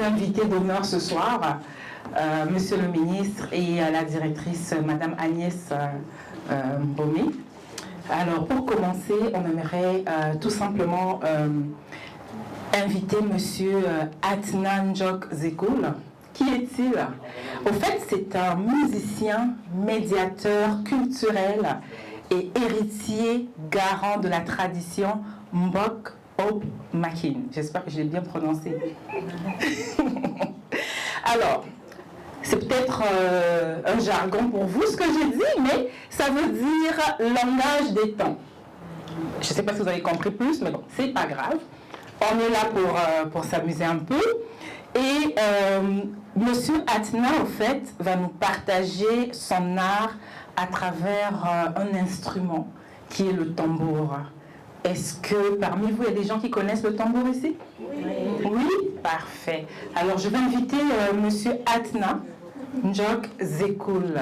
invités d'honneur ce soir, Monsieur le ministre et la directrice, Madame Agnès Mbomé. Alors, pour commencer, on aimerait tout simplement inviter Monsieur Atnan Njok Zekoul. Qui est-il? Au fait, c'est un musicien, médiateur culturel et héritier garant de la tradition Mbok Hope Makin. J'espère que je l'ai bien prononcé. Alors, c'est peut-être un jargon pour vous ce que j'ai dit, mais ça veut dire langage des temps. Je ne sais pas si vous avez compris plus, mais bon, c'est pas grave. On est là pour s'amuser un peu. Et Monsieur Atna, au fait, va nous partager son art à travers un instrument qui est le tambour. Est-ce que parmi vous, il y a des gens qui connaissent le tambour ici? Oui, parfait. Alors, je vais inviter Monsieur Atna Njok Zekoul.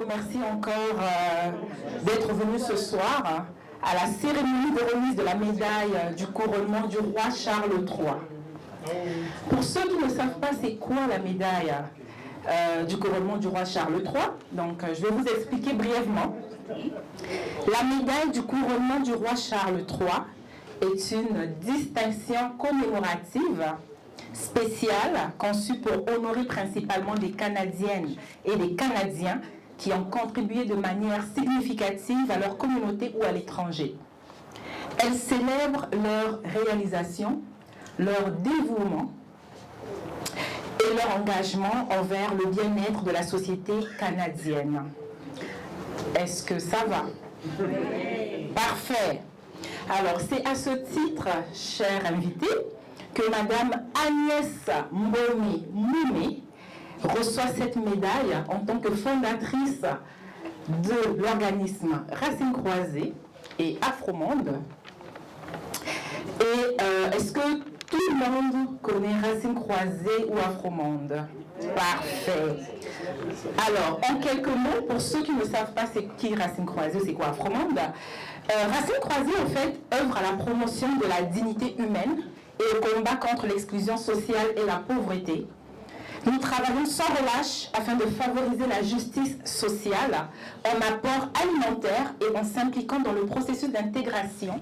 Merci encore d'être venu ce soir à la cérémonie de remise de la médaille du couronnement du roi Charles III. Pour ceux qui ne savent pas c'est quoi la médaille du couronnement du roi Charles III, donc je vais vous expliquer brièvement. La médaille du couronnement du roi Charles III est une distinction commémorative spéciale conçue pour honorer principalement des Canadiennes et des Canadiens qui ont contribué de manière significative à leur communauté ou à l'étranger. Elle célèbre leur réalisation, leur dévouement et leur engagement envers le bien-être de la société canadienne. Est-ce que ça va? Parfait. Alors, c'est à ce titre, chers invités, que Madame Agnès Mbomé reçoit cette médaille en tant que fondatrice de l'organisme Racines Croisées et Afromonde. Et est-ce que tout le monde connaît Racines Croisées ou Afromonde? Parfait. Alors, en quelques mots, pour ceux qui ne savent pas c'est qui Racines Croisées ou c'est quoi Afromonde, Racines Croisées, en fait, œuvre à la promotion de la dignité humaine et au combat contre l'exclusion sociale et la pauvreté. Nous travaillons sans relâche afin de favoriser la justice sociale en apport alimentaire et en s'impliquant dans le processus d'intégration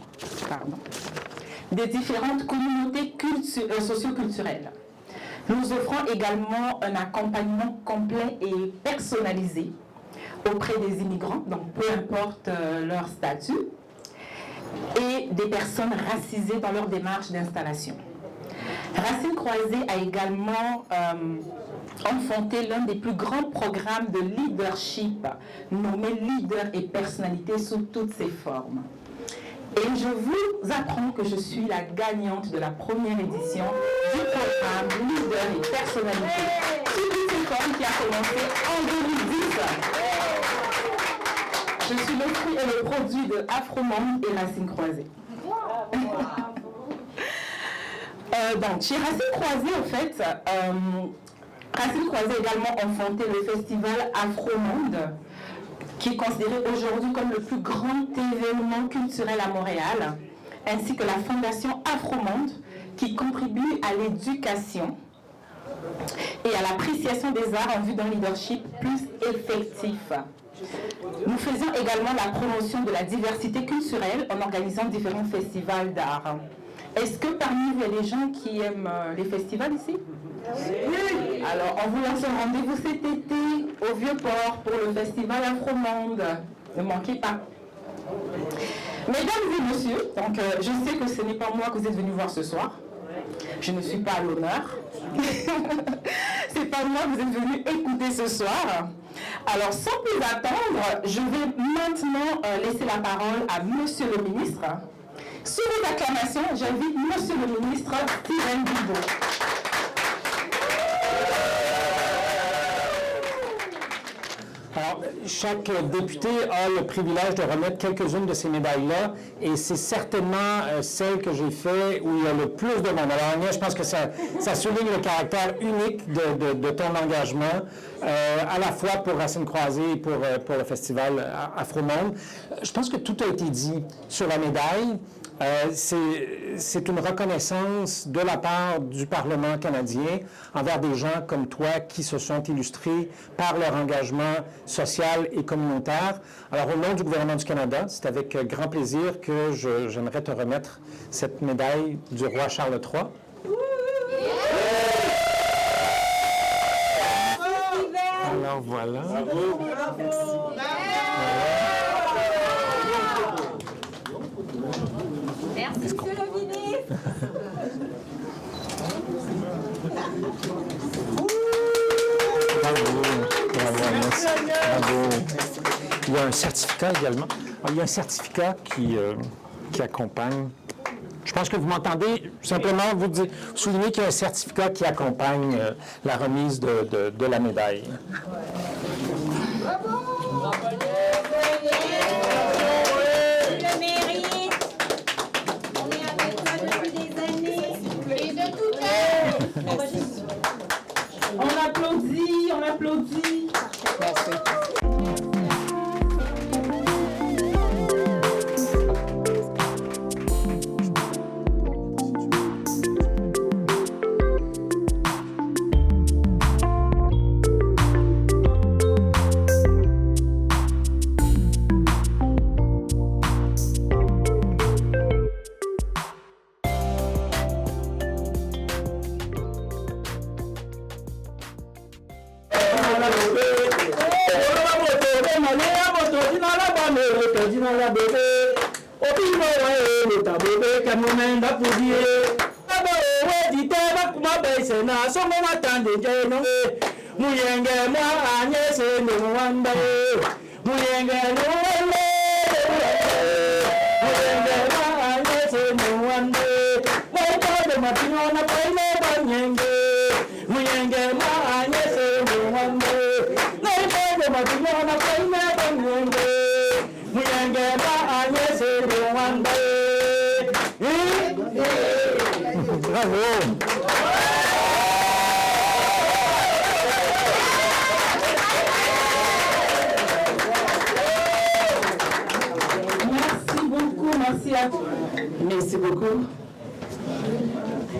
des différentes communautés socio-culturelles. Nous offrons également un accompagnement complet et personnalisé auprès des immigrants, donc peu importe leur statut, et des personnes racisées dans leur démarche d'installation. Racines Croisées a également enfanté l'un des plus grands programmes de leadership nommé Leader et Personnalité sous toutes ses formes. Et je vous apprends que je suis la gagnante de la première édition du programme Leader et Personnalité sous toutes ses formes qui a commencé en 2010. Je suis le fruit et le produit de Afromonde et Racines Croisées. Donc, chez Racines Croisées, en fait, Racines Croisées a également enfanté le festival Afromonde, qui est considéré aujourd'hui comme le plus grand événement culturel à Montréal, ainsi que la fondation Afromonde, qui contribue à l'éducation et à l'appréciation des arts en vue d'un leadership plus effectif. Nous faisons également la promotion de la diversité culturelle en organisant différents festivals d'art. Est-ce que parmi vous, il y a des gens qui aiment les festivals ici? Oui. Alors, on vous lance un rendez-vous cet été au Vieux-Port pour le festival Afromonde. Ne manquez pas. Mesdames et messieurs, donc, je sais que ce n'est pas moi que vous êtes venus voir ce soir. Je ne suis pas à l'honneur. C'est pas moi que vous êtes venus écouter ce soir. Alors, sans plus attendre, je vais maintenant laisser la parole à Monsieur le ministre. Sous vos acclamations, j'invite Monsieur le ministre Steven Guilbeault. Alors, chaque député a le privilège de remettre quelques-unes de ces médailles-là, et c'est certainement celle que j'ai faite où il y a le plus de monde. Alors, Agnès, je pense que ça souligne le caractère unique de ton engagement, à la fois pour Racines Croisées et pour le festival Afromonde. Je pense que tout a été dit sur la médaille. C'est une reconnaissance de la part du Parlement canadien envers des gens comme toi qui se sont illustrés par leur engagement social et communautaire. Alors, au nom du gouvernement du Canada, c'est avec grand plaisir que j'aimerais te remettre cette médaille du roi Charles III. Alors, voilà. Bravo. Merci, monsieur le ministre. Bravo, Agnès. Bravo. Il y a un certificat également. Il y a un certificat qui accompagne. Je pense que vous m'entendez. Simplement, vous soulignez qu'il y a un certificat qui accompagne la remise de la médaille. Bravo. Le mérite. On est avec toi depuis des années. Et de tout cœur. On applaudit, on applaudit. Merci. Merci beaucoup.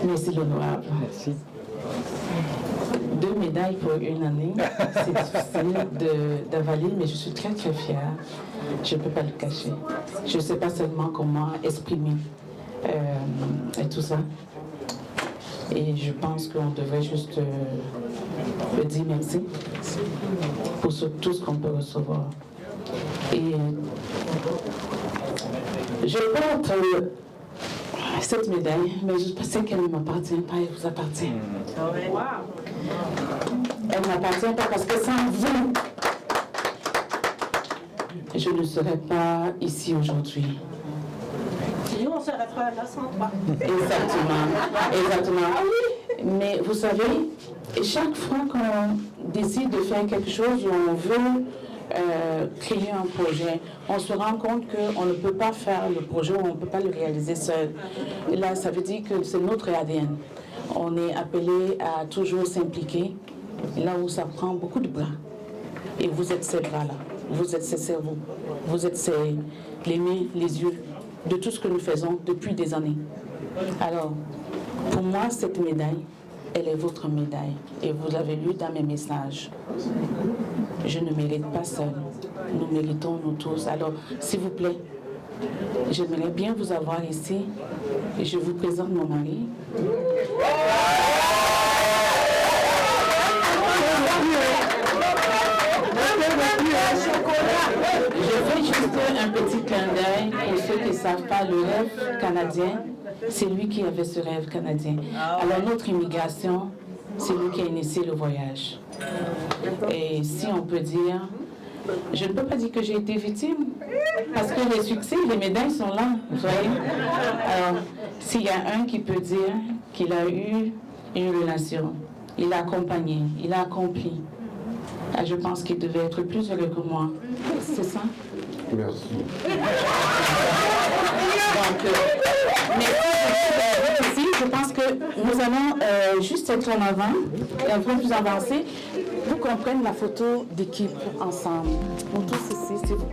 Merci l'honorable. Merci. 2 médailles pour une année, c'est difficile d'avaler, mais je suis très très fière. Je ne peux pas le cacher. Je ne sais pas seulement comment exprimer et tout ça. Et je pense qu'on devrait juste me dire merci pour tout ce qu'on peut recevoir. Et je porte cette médaille, mais je sais qu'elle ne m'appartient pas, elle vous appartient. Elle ne m'appartient pas parce que sans vous, je ne serais pas ici aujourd'hui. Nous, on serait pas là sans toi. Exactement. Mais vous savez, chaque fois qu'on décide de faire quelque chose, on veut créer un projet, on se rend compte qu'on ne peut pas faire le projet, on ne peut pas le réaliser seul. Et là, ça veut dire que c'est notre ADN. On est appelé à toujours s'impliquer là où ça prend beaucoup de bras. Et vous êtes ces bras-là, vous êtes ces cerveaux, vous êtes les mains, les yeux de tout ce que nous faisons depuis des années. Alors, pour moi, cette médaille, elle est votre médaille. Et vous l'avez lu dans mes messages. Je ne mérite pas seule. nous méritons, nous tous. Alors, s'il vous plaît, j'aimerais bien vous avoir ici et je vous présente mon mari. Je fais juste un petit clin d'œil pour ceux qui ne savent pas le rêve canadien. C'est lui qui avait ce rêve canadien. Alors notre immigration, c'est lui qui a initié le voyage. Et si on peut dire, je ne peux pas dire que j'ai été victime, parce que les succès, les médailles sont là, vous voyez. Alors, s'il y a un qui peut dire qu'il a eu une relation, il a accompagné, il a accompli, je pense qu'il devait être plus heureux que moi. C'est ça? Merci. Donc, merci ici. Je pense que nous allons juste être en avant et un peu plus avancé pour qu'on prenne la photo d'équipe ensemble. Nous tous ici, s'il vous plaît.